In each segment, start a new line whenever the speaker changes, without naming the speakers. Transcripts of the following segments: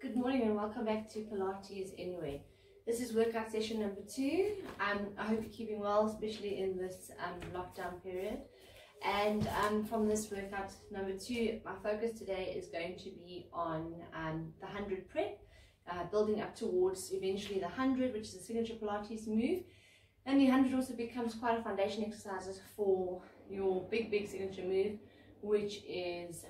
Good morning and welcome back to Pilates Anyway. This is workout session number 2. I hope you're keeping well, especially in this lockdown period. And from this workout number 2, my focus today is going to be on the 100 prep, building up towards eventually the 100, which is a signature Pilates move. And the 100 also becomes quite a foundation exercise for your big signature move, which is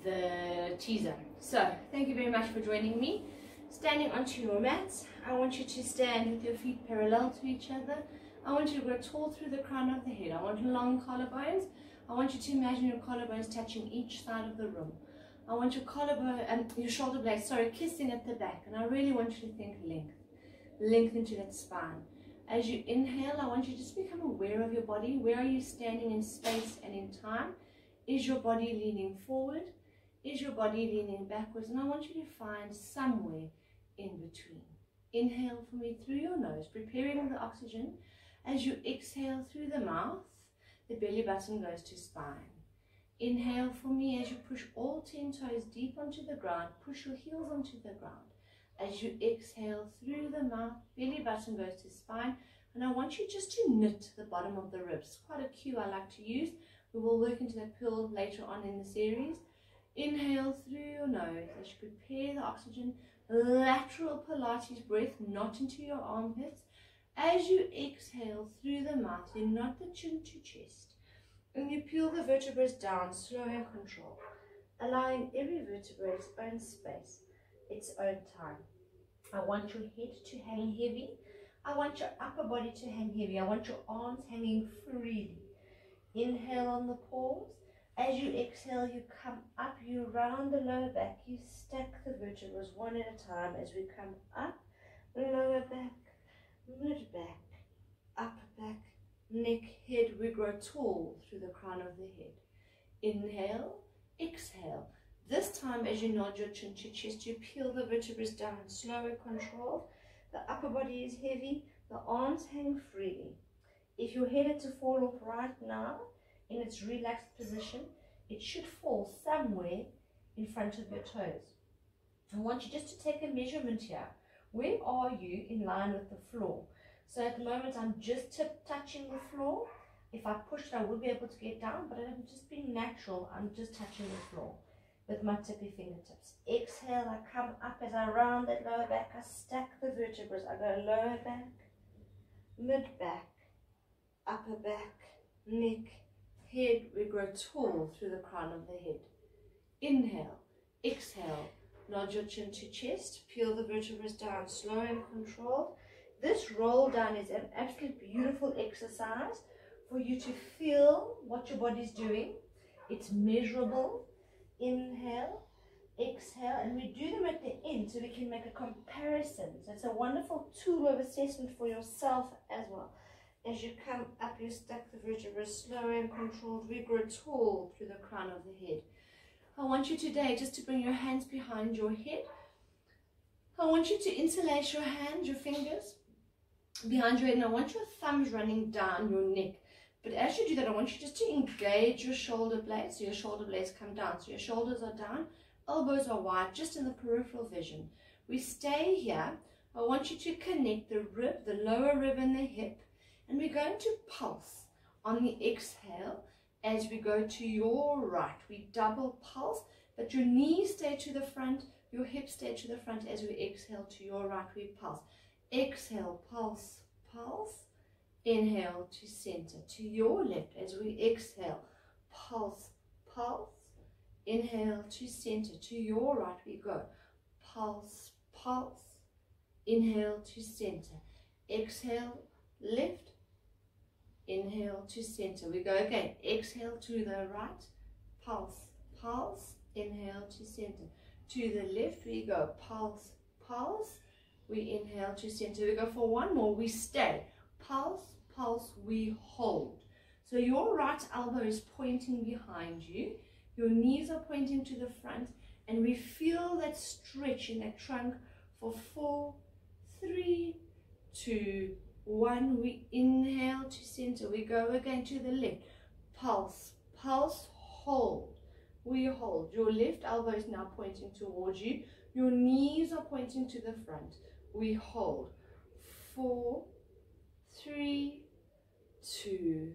the teaser. So thank you very much for joining me. Standing onto your mats, I want you to stand with your feet parallel to each other. I want you to grow tall through the crown of the head. I want long collarbones. I want you to imagine your collarbones touching each side of the room. I want your collarbone and your shoulder blades, kissing at the back. And I really want you to think length into that spine. As you inhale, I want you to just become aware of your body. Where are you standing in space and in time? Is your body leaning forward? Is your body leaning backwards? And I want you to find somewhere in between. Inhale for me through your nose, preparing the oxygen. As you exhale through the mouth, the belly button goes to spine. Inhale for me as you push all 10 toes deep onto the ground. Push your heels onto the ground. As you exhale through the mouth, belly button goes to spine. And I want you just to knit the bottom of the ribs. Quite a cue I like to use. We will work into that pill later on in the series. Inhale through your nose as you prepare the oxygen. Lateral Pilates breath, not into your armpits. As you exhale through the mouth, you knot the chin to chest. And you peel the vertebrae down, slow and controlled. Allowing every vertebra its own space, its own time. I want your head to hang heavy. I want your upper body to hang heavy. I want your arms hanging freely. Inhale on the pause. As you exhale, you come up, you round the lower back, you stack the vertebrae one at a time as we come up, lower back, mid back, upper back, neck, head. We grow tall through the crown of the head. Inhale, exhale. This time as you nod your chin to chest, you peel the vertebrae down, slow and controlled. The upper body is heavy, the arms hang freely. If you're headed to fall off right now, in its relaxed position, it should fall somewhere in front of your toes. I want you just to take a measurement here. Where are you in line with the floor? So at the moment I'm just touching the floor. If I pushed, I would be able to get down, but I'm just being natural. I'm just touching the floor with my tippy fingertips. Exhale, I come up as I round that lower back. I stack the vertebrae. I go lower back, mid back, upper back, neck, head. We grow tall through the crown of the head. Inhale, exhale, nod your chin to chest, peel the vertebrae down, slow and controlled. This roll down is an absolutely beautiful exercise for you to feel what your body's doing. It's measurable. Inhale, exhale, and we do them at the end so we can make a comparison. So it's a wonderful tool of assessment for yourself as well. As you come up, you stack the vertebrae slow and controlled. We grow tall through the crown of the head. I want you today just to bring your hands behind your head. I want you to interlace your hands, your fingers behind your head, and I want your thumbs running down your neck. But as you do that, I want you just to engage your shoulder blades, so your shoulder blades come down. So your shoulders are down, elbows are wide, just in the peripheral vision. We stay here. I want you to connect the rib, the lower rib and the hip. And we're going to pulse on the exhale as we go to your right. We double pulse, but your knees stay to the front, your hips stay to the front. As we exhale to your right, we pulse. Exhale, pulse, pulse. Inhale to center, to your left. As we exhale, pulse, pulse. Inhale to center, to your right we go. Pulse, pulse. Inhale to center. Exhale, left. Inhale to center. We go again. Exhale to the right. Pulse, pulse. Inhale to center. To the left we go. Pulse, pulse. We inhale to center. We go for one more. We stay. Pulse, pulse. We hold. So your right elbow is pointing behind you. Your knees are pointing to the front. And we feel that stretch in that trunk for 4, 3, 2, 1. We inhale to center. We go again to the left. Pulse, pulse, hold. we hold. Your left elbow is now pointing towards you. Your knees are pointing to the front. We hold. 4, 3, 2,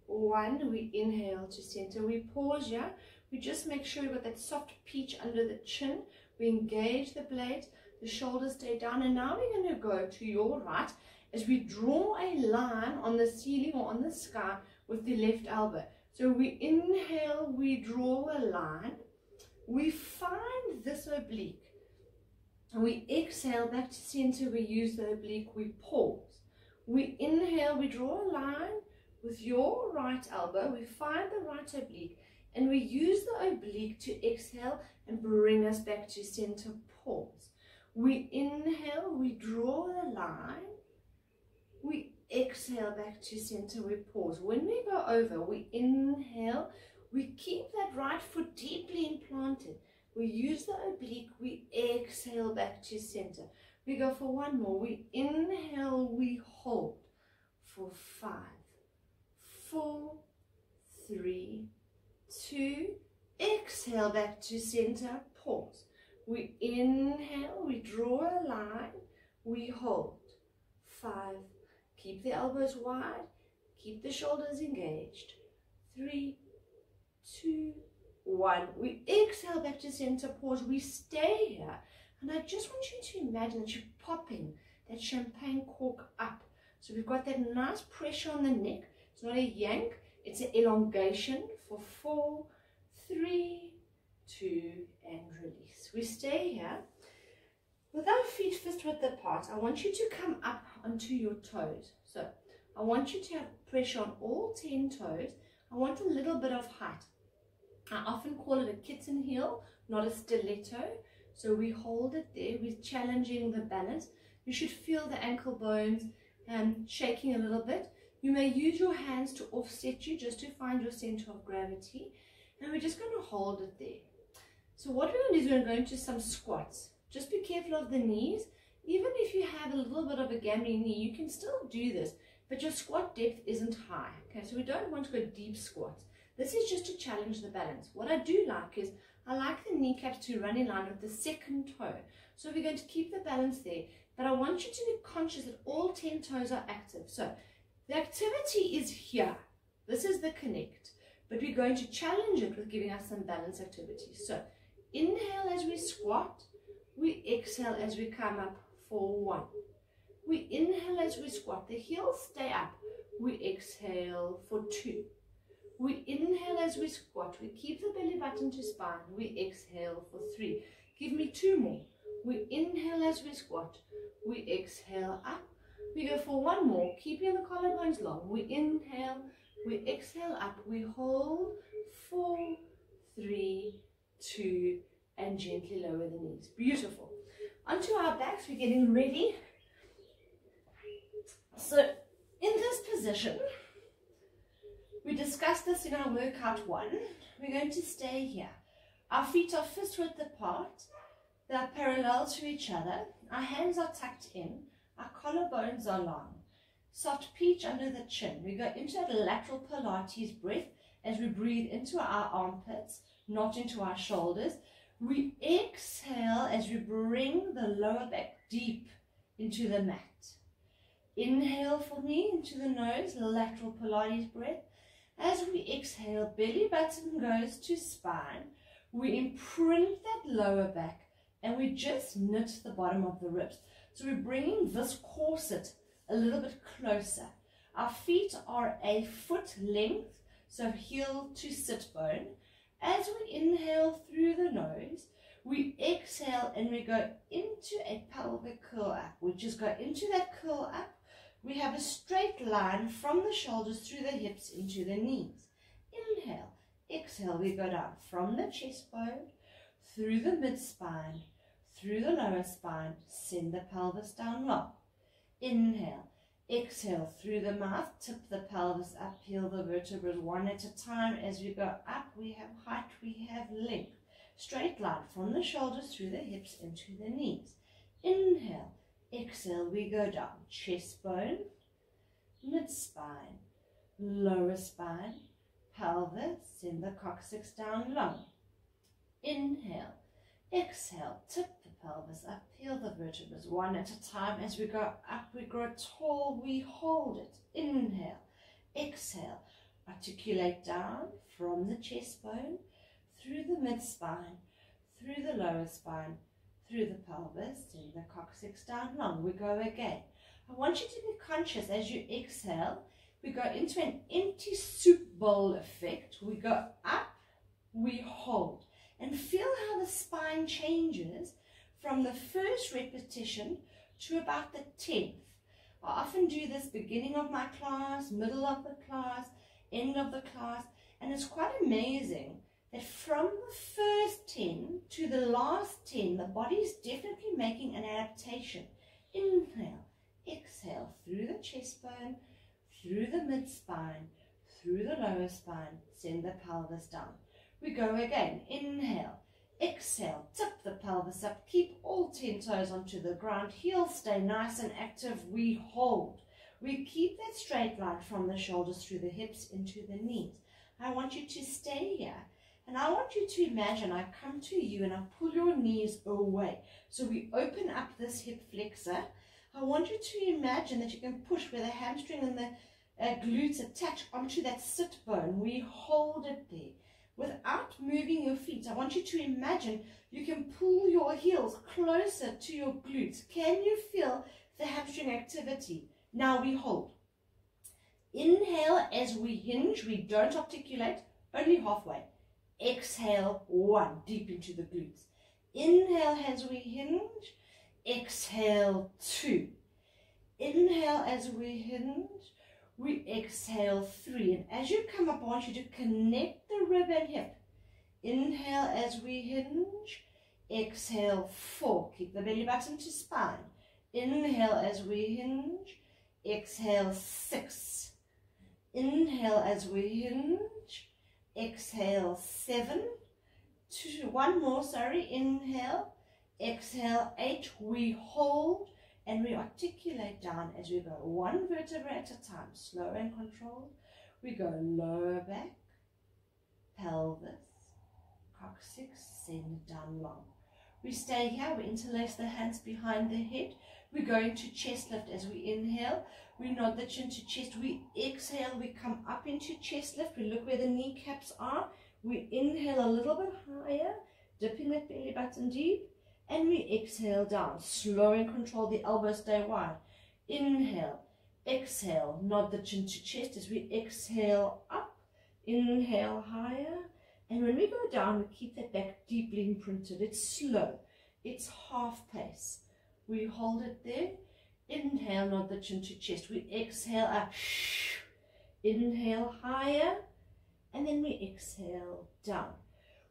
1. We inhale to center. We pause here. We just make sure we've got that soft peach under the chin. We engage the blades. The shoulders stay down. And now we're going to go to your right as we draw a line on the ceiling or on the sky with the left elbow. So we inhale, we draw a line. We find this oblique. And we exhale back to center. We use the oblique. We pause. We inhale, we draw a line with your right elbow. We find the right oblique. And we use the oblique to exhale and bring us back to center. Pause. We inhale, we draw the line. We exhale back to center. We pause. When we go over, we inhale. We keep that right foot deeply implanted. We use the oblique. We exhale back to center. We go for one more. We inhale, we hold for 5, 4, 3, 2, exhale back to center, pause. We inhale, we draw a line, we hold. 5, keep the elbows wide, keep the shoulders engaged. 3, 2, 1. We exhale back to center, pause. We stay here. And I just want you to imagine that you're popping that champagne cork up. So we've got that nice pressure on the neck. It's not a yank, it's an elongation for 4, 3, 2, and release. We stay here. With our feet fist width apart, I want you to come up onto your toes. So I want you to have pressure on all 10 toes. I want a little bit of height. I often call it a kitten heel, not a stiletto. So we hold it there. We're challenging the balance. You should feel the ankle bones shaking a little bit. You may use your hands to offset you just to find your center of gravity. And we're just going to hold it there. So what we're going to do is we're going to go into some squats. Just be careful of the knees. Even if you have a little bit of a gambling knee, you can still do this. But your squat depth isn't high. Okay, so we don't want to go deep squats. This is just to challenge the balance. What I do like is I like the kneecaps to run in line with the second toe. So we're going to keep the balance there. But I want you to be conscious that all 10 toes are active. So the activity is here. This is the connect. But we're going to challenge it with giving us some balance activities. So inhale as we squat. We exhale as we come up for 1. We inhale as we squat. The heels stay up. We exhale for 2. We inhale as we squat. We keep the belly button to spine. We exhale for 3. Give me 2 more. We inhale as we squat. We exhale up. We go for 1 more, keeping the collarbones long. We inhale. We exhale up. We hold. 4, 3, 2, and gently lower the knees. Beautiful. Onto our backs. We're getting ready. So in this position, we discussed this in our workout 1. We're going to stay here. Our feet are fist width apart. They are parallel to each other. Our hands are tucked in. Our collarbones are long. Soft peach under the chin. We go into that lateral Pilates breath as we breathe into our armpits, not into our shoulders. We exhale as we bring the lower back deep into the mat. Inhale for me into the nose, lateral Pilates breath. As we exhale, belly button goes to spine. We imprint that lower back and we just knit the bottom of the ribs. So we're bringing this corset a little bit closer. Our feet are a foot length, so heel to sit bone. As we inhale through the nose, we exhale and we go into a pelvic curl up. We just go into that curl up. We have a straight line from the shoulders through the hips into the knees. Inhale, exhale, we go down from the chest bone, through the mid-spine, through the lower spine, send the pelvis down long. Inhale, exhale through the mouth, tip the pelvis up, peel the vertebrae one at a time. As we go up, we have height, we have length. Straight line from the shoulders through the hips into the knees. Inhale, exhale, we go down. Chest bone, mid-spine, lower spine, pelvis, send the coccyx down long. Inhale. Exhale. Tip the pelvis up. Peel the vertebrae one at a time. As we go up, we grow tall. We hold it. Inhale. Exhale. Articulate down from the chest bone, through the mid-spine, through the lower spine, through the pelvis, and the coccyx down long. We go again. I want you to be conscious as you exhale. We go into an empty soup bowl effect. We go up, we hold. And feel how the spine changes from the first repetition to about the 10th. I often do this beginning of my class, middle of the class, end of the class, and it's quite amazing that from the first 10 to the last 10, the body is definitely making an adaptation. Inhale, exhale, through the chest bone, through the mid-spine, through the lower spine, send the pelvis down. We go again. Inhale, exhale, tip the pelvis up, keep all 10 toes onto the ground, heels stay nice and active, we hold. We keep that straight line from the shoulders through the hips into the knees. I want you to stay here, and I want you to imagine I come to you and I pull your knees away. So we open up this hip flexor. I want you to imagine that you can push where the hamstring and the glutes attach onto that sit bone. We hold it there. Without moving your feet, I want you to imagine you can pull your heels closer to your glutes. Can you feel the hamstring activity? Now we hold. Inhale as we hinge. We don't articulate, only halfway. Exhale, 1, deep into the glutes. Inhale as we hinge. Exhale, 2. Inhale as we hinge. We exhale, 3. And as you come up, I want you to connect the rib and hip. Inhale as we hinge. Exhale, 4. Keep the belly button to spine. Inhale as we hinge. Exhale, 6. Inhale as we hinge. Exhale, 7. 2, 1 more, sorry. Inhale. Exhale, 8. We hold. And we articulate down as we go, 1 vertebra at a time, slow and controlled. We go lower back, pelvis, coccyx, send it down long. We stay here, we interlace the hands behind the head. We go into chest lift as we inhale. We nod the chin to chest. We exhale, we come up into chest lift. We look where the kneecaps are. We inhale a little bit higher, dipping that belly button deep. And we exhale down, slow and control, the elbows stay wide. Inhale, exhale, nod the chin to chest as we exhale up, inhale higher. And when we go down, we keep that back deeply imprinted. It's slow, it's half pace. We hold it there. Inhale, nod the chin to chest. We exhale up, inhale higher, and then we exhale down.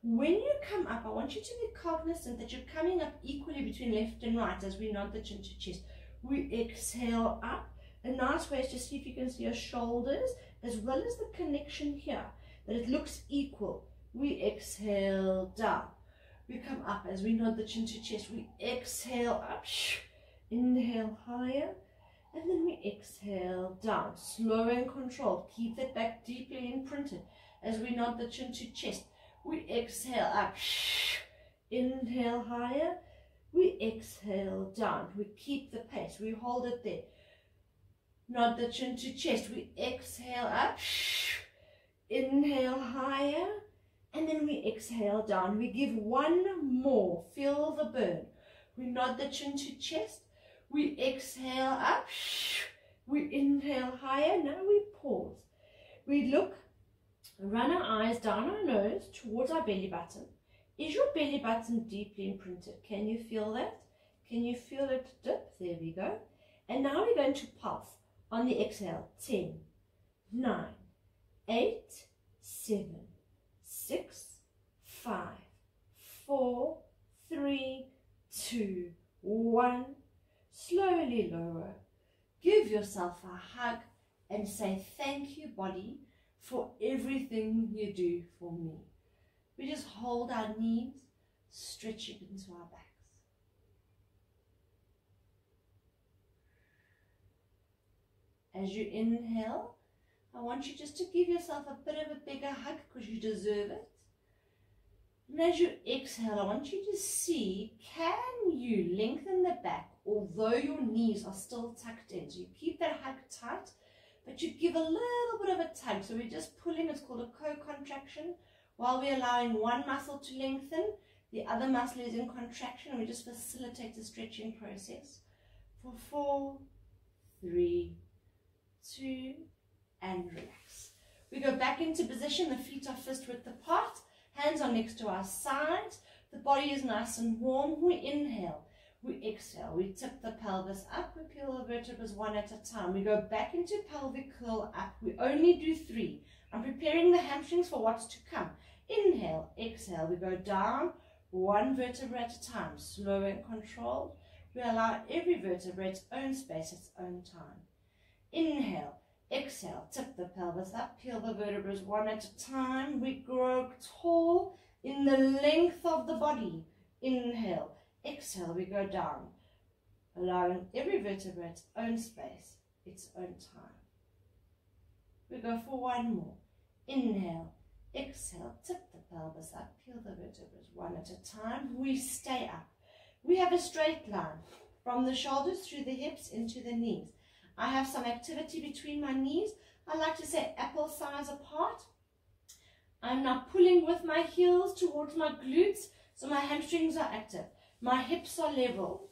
When you come up, I want you to be cognizant that you're coming up equally between left and right as we nod the chin to chest. We exhale up. A nice way is to see if you can see your shoulders as well as the connection here, that it looks equal. We exhale down. We come up as we nod the chin to chest. We exhale up. Inhale higher. And then we exhale down. Slow and controlled. Keep that back deeply imprinted as we nod the chin to chest. We exhale up, inhale higher, we exhale down, we keep the pace, we hold it there. Nod the chin to chest, we exhale up, inhale higher, and then we exhale down. We give 1 more, feel the burn. We nod the chin to chest, we exhale up, we inhale higher, now we pause. We look. Run our eyes down our nose towards our belly button. Is your belly button deeply imprinted? Can you feel that? Can you feel it dip? There we go. And now we're going to pulse on the exhale. 10, 9, 8, 7, 6, 5, 4, 3, 2, 1. Slowly lower. Give yourself a hug and say thank you, body, for everything you do for me. We just hold our knees, stretch it into our backs. As you inhale, I want you just to give yourself a bit of a bigger hug because you deserve it. And as you exhale, I want you to see, can you lengthen the back although your knees are still tucked in? So you keep that hug tight, but you give a little bit of a tug. So we're just pulling, it's called a co-contraction, while we're allowing one muscle to lengthen, the other muscle is in contraction, and we just facilitate the stretching process. For 4, 3, 2, and relax. We go back into position, the feet are fist width apart, hands are next to our sides, the body is nice and warm. We inhale, we exhale, we tip the pelvis up, we peel the vertebrae one at a time. We go back into pelvic curl up. We only do 3. I'm preparing the hamstrings for what's to come. Inhale, exhale, we go down, 1 vertebra at a time, slow and controlled. We allow every vertebra its own space, its own time. Inhale, exhale, tip the pelvis up, peel the vertebrae one at a time. We grow tall in the length of the body. Inhale, exhale, we go down, allowing every vertebra its own space, its own time. We go for 1 more. Inhale, exhale, tip the pelvis up, peel the vertebrae one at a time. We stay up. We have a straight line from the shoulders through the hips into the knees. I have some activity between my knees. I like to say apple size apart. I'm now pulling with my heels towards my glutes, so my hamstrings are active. My hips are level.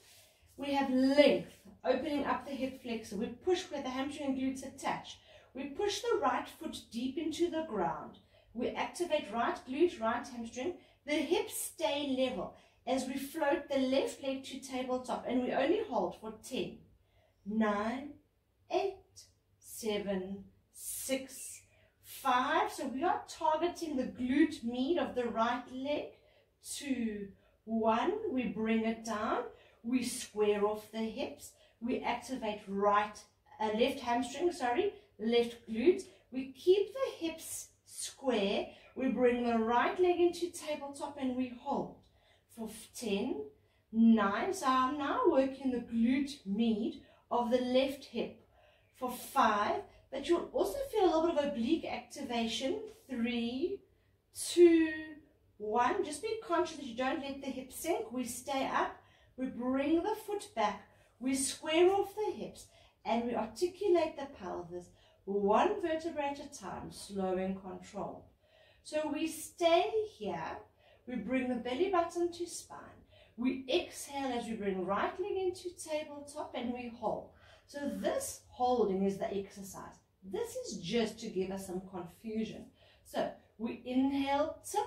We have length, opening up the hip flexor. We push where the hamstring and glutes attach. We push the right foot deep into the ground. We activate right glute, right hamstring. The hips stay level as we float the left leg to tabletop, and we only hold for 10, 9, 8, 7, 6, 5. So we are targeting the glute med of the right leg. 2, 1. We bring it down. We square off the hips. We activate left hamstring, left glute. We keep the hips square. We bring the right leg into tabletop and we hold for 10, 9. So I'm now working the glute med of the left hip. For 5, but you'll also feel a little bit of oblique activation. 3, 2, 1. Just be conscious that you don't let the hips sink. We stay up, we bring the foot back, we square off the hips, and we articulate the pelvis 1 vertebra at a time, slow and controlled. So we stay here, we bring the belly button to spine, we exhale as we bring right leg into tabletop and we hold. So this holding is the exercise. This is just to give us some confusion. So we inhale, tip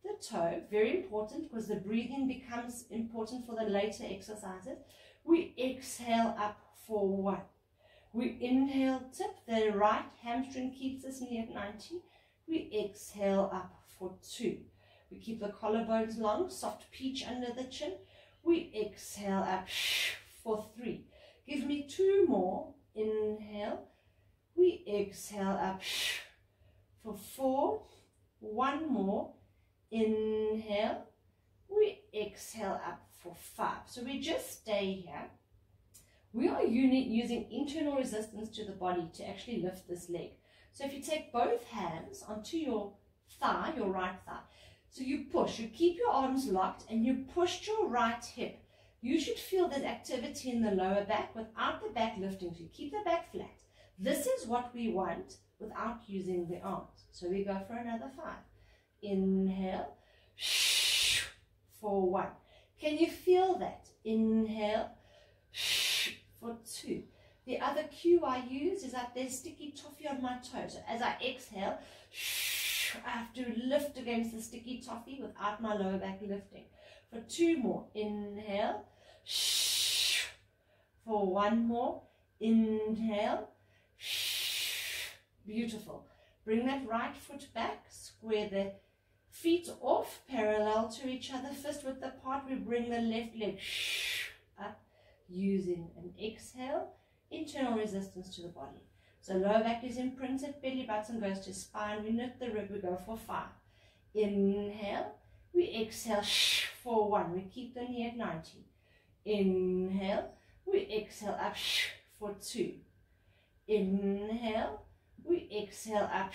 the toe, very important because the breathing becomes important for the later exercises. We exhale up for 1. We inhale, tip, the right hamstring keeps us knee at 90. We exhale up for 2. We keep the collarbones long, soft peach under the chin. We exhale up for 3. Give me 2 more. Inhale. We exhale up for 4. 1 more. Inhale. We exhale up for 5. So we just stay here. We are using internal resistance to the body to actually lift this leg. So if you take both hands onto your thigh, your right thigh, so you push, you keep your arms locked and you push your right hip. You should feel there's activity in the lower back without the back lifting. So you keep the back flat. This is what we want without using the arms. So we go for another 5. Inhale, for 1. Can you feel that? Inhale, for 2. The other cue I use is that there's sticky toffee on my toe. So as I exhale, I have to lift against the sticky toffee without my lower back lifting. For 2 more, inhale, for 1 more, inhale, beautiful. Bring that right foot back, square the feet off, parallel to each other, fist width apart. We bring the left leg up using an exhale, internal resistance to the body. So lower back is imprinted, belly button goes to spine, we knit the rib, we go for 5. Inhale, we exhale for 1, we keep the knee at 90. Inhale, we exhale up for 2. Inhale, we exhale up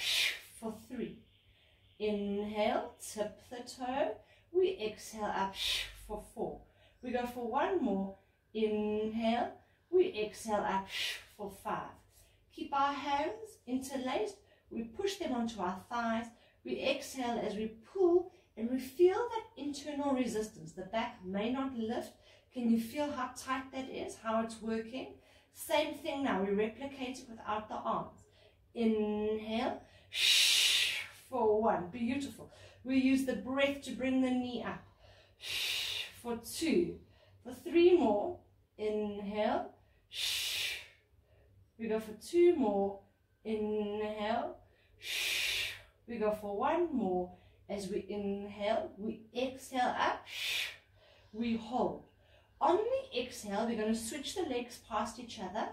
for 3. Inhale, tip the toe, We exhale up for 4. We go for 1 more. Inhale. We exhale up for 5. Keep our hands interlaced. We push them onto our thighs. We exhale as we pull, and we feel that internal resistance. The back may not lift. Can you feel how tight that is, how it's working? Same thing now. We replicate it without the arms. Inhale. For 1. Beautiful. We use the breath to bring the knee up. For 2. For 3 more. Inhale. We go for 2 more. Inhale. We go for 1 more. As we inhale, we exhale up. We hold. On the exhale, we're going to switch the legs past each other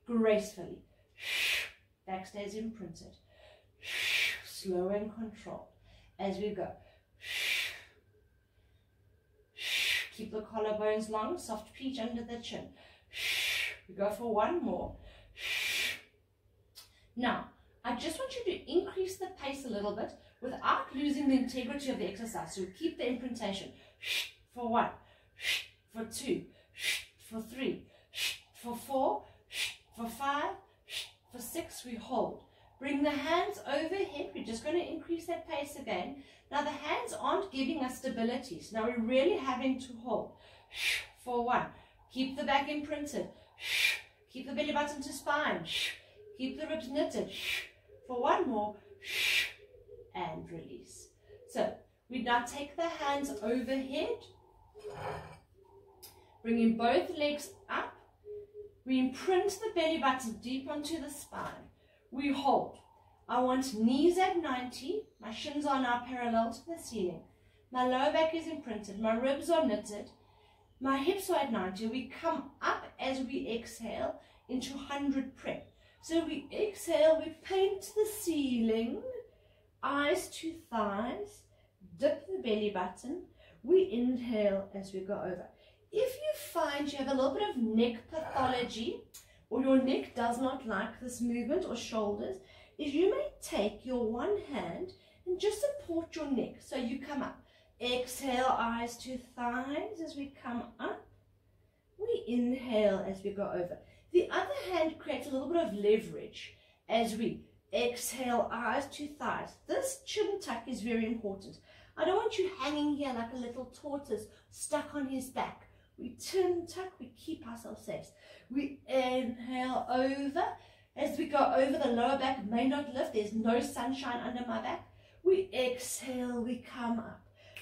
gracefully. Back stays imprinted. Slow and controlled. As we go. Keep the collarbones long, soft peach under the chin. We go for 1 more. Now, I just want you to increase the pace a little bit without losing the integrity of the exercise. So keep the imprintation. For 1, for 2, for 3, for 4, for 5, for 6, we hold. Bring the hands overhead. We're just going to increase that pace again. Now the hands aren't giving us stability, so now we're really having to hold. For 1, keep the back imprinted. Keep the belly button to spine. Keep the ribs knitted. For 1 more, and release. So we now take the hands overhead, bringing both legs up. We imprint the belly button deep onto the spine. We hold. I want knees at 90. My shins are now parallel to the ceiling. My lower back is imprinted. My ribs are knitted. My hips are at 90. We come up as we exhale into 100 prep. So we exhale, we paint the ceiling, eyes to thighs, dip the belly button. We inhale as we go over. If you find you have a little bit of neck pathology, or your neck does not like this movement, or shoulders, is you may take your one hand and just support your neck. So you come up. Exhale, eyes to thighs as we come up. We inhale as we go over. The other hand creates a little bit of leverage as we exhale, eyes to thighs. This chin tuck is very important. I don't want you hanging here like a little tortoise stuck on his back. We chin tuck, we keep ourselves safe. We inhale over. As we go over, the lower back may not lift. There's no sunshine under my back. We exhale, we come up.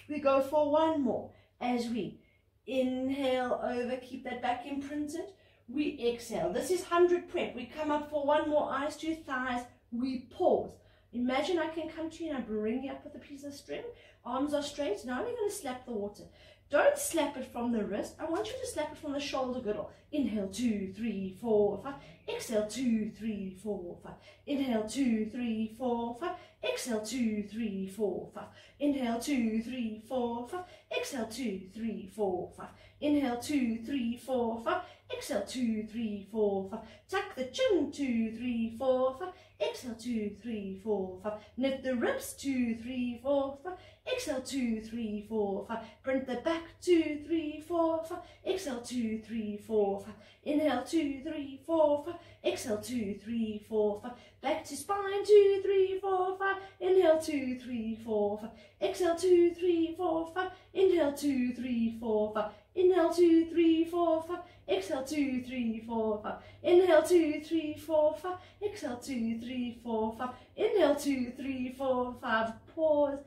We go for 1 more. As we inhale over, keep that back imprinted. We exhale. This is 100 prep. We come up for 1 more, eyes to thighs. We pause. Imagine I can come to you and I bring you up with a piece of string. Arms are straight. Now we're going to slap the water. Don't slap it from the wrist. I want you to slap it from the shoulder girdle. Inhale, 2, 3, 4, 5. Exhale, 2, 3, 4, 5. Inhale, 2, 3, 4, 5. Exhale, 2, 3, 4, 5. Inhale, 2, 3, 4, 5. Exhale, 2, 3, 4, 5. Inhale, 2, 3, 4, 5. Exhale, 2, 3, 4, 5. Tuck the chin, 2, 3, 4, 5. Exhale, 2, 3, 4, 5. Knit the ribs, 2, 3, 4, 5. Exhale, 2, 3, 4, 5. Print the back, 2, 3, 4, 5. Exhale, 2, 3, 4, 5. Inhale, 2, 3, 4, 5. Exhale, 2, 3, 4, 5. Back to spine, 2, 3, 4, 5. Inhale, 2, 3, 4, 5. Exhale, 2, 3, 4, 5. Inhale, 2, 3, 4, 5. Inhale, 2, 3, 4, 5. Exhale, 2, 3, 4, 5. Inhale, 2, 3, 4, 5. Exhale, 2, 3, 4, 5. Inhale, 2, 3, 4, 5. Pause.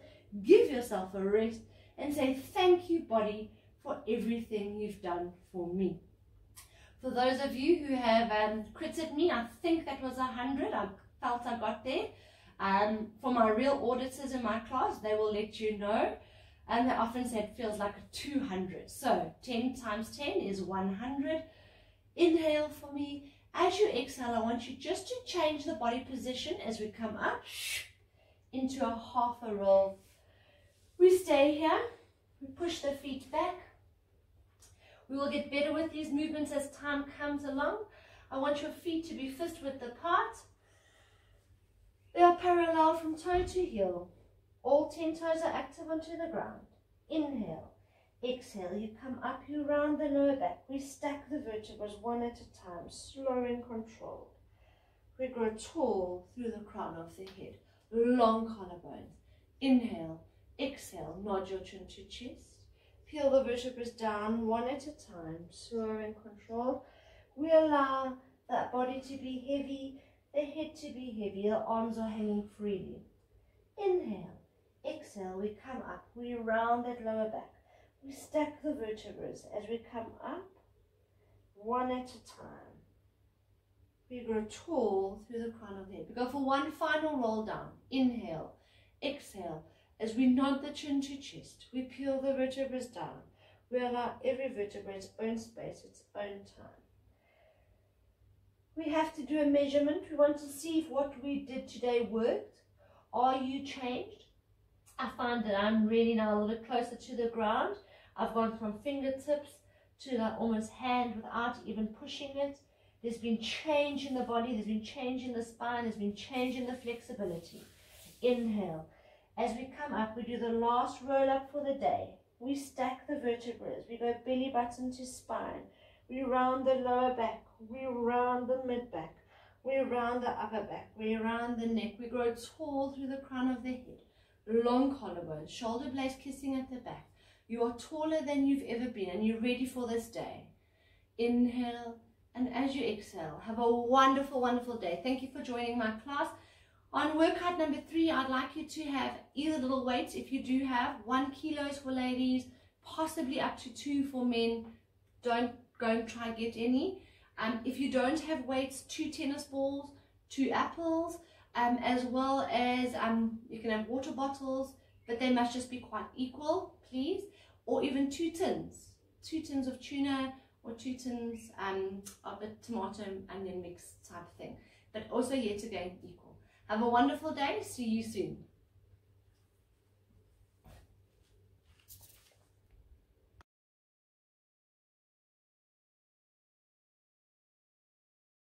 Give yourself a rest and say, thank you, body, for everything you've done for me. For those of you who have credited me, I think that was 100. I felt I got there. For my real auditors in my class, they will let you know. And they often say it feels like 200. So 10 times 10 is 100. Inhale for me. As you exhale, I want you just to change the body position as we come up into a half a roll. We stay here. We push the feet back. We will get better with these movements as time comes along. I want your feet to be fist width apart. They are parallel from toe to heel. All 10 toes are active onto the ground. Inhale. Exhale, you come up, you round the lower back. We stack the vertebrae one at a time, slow and controlled. We grow tall through the crown of the head, long collarbones. Inhale, exhale, nod your chin to chest. Peel the vertebrae down one at a time, slow and controlled. We allow that body to be heavy, the head to be heavy, the arms are hanging freely. Inhale, exhale, we come up, we round that lower back. We stack the vertebrae as we come up, one at a time. We grow tall through the crown of the head. We go for one final roll down. Inhale, exhale. As we nod the chin to chest, we peel the vertebrae down. We allow every vertebra its own space, its own time. We have to do a measurement. We want to see if what we did today worked. Are you changed? I find that I'm really now a little bit closer to the ground. I've gone from fingertips to like almost hand without even pushing it. There's been change in the body, there's been change in the spine, there's been change in the flexibility. Inhale. As we come up, we do the last roll up for the day. We stack the vertebrae. We go belly button to spine. We round the lower back. We round the mid back. We round the upper back. We round the neck. We grow tall through the crown of the head. Long collarbones, shoulder blades kissing at the back. You are taller than you've ever been and you're ready for this day. Inhale, and as you exhale, have a wonderful, wonderful day. Thank you for joining my class. On workout number 3, I'd like you to have either little weights, if you do have, 1 kilo for ladies, possibly up to 2 for men. Don't go and try get any. If you don't have weights, 2 tennis balls, 2 apples, as well as you can have water bottles, but they must just be quite equal, please. Or even 2 tins of tuna, or 2 tins of a tomato and onion mix type thing, but also yet again equal. Have a wonderful day. See you soon.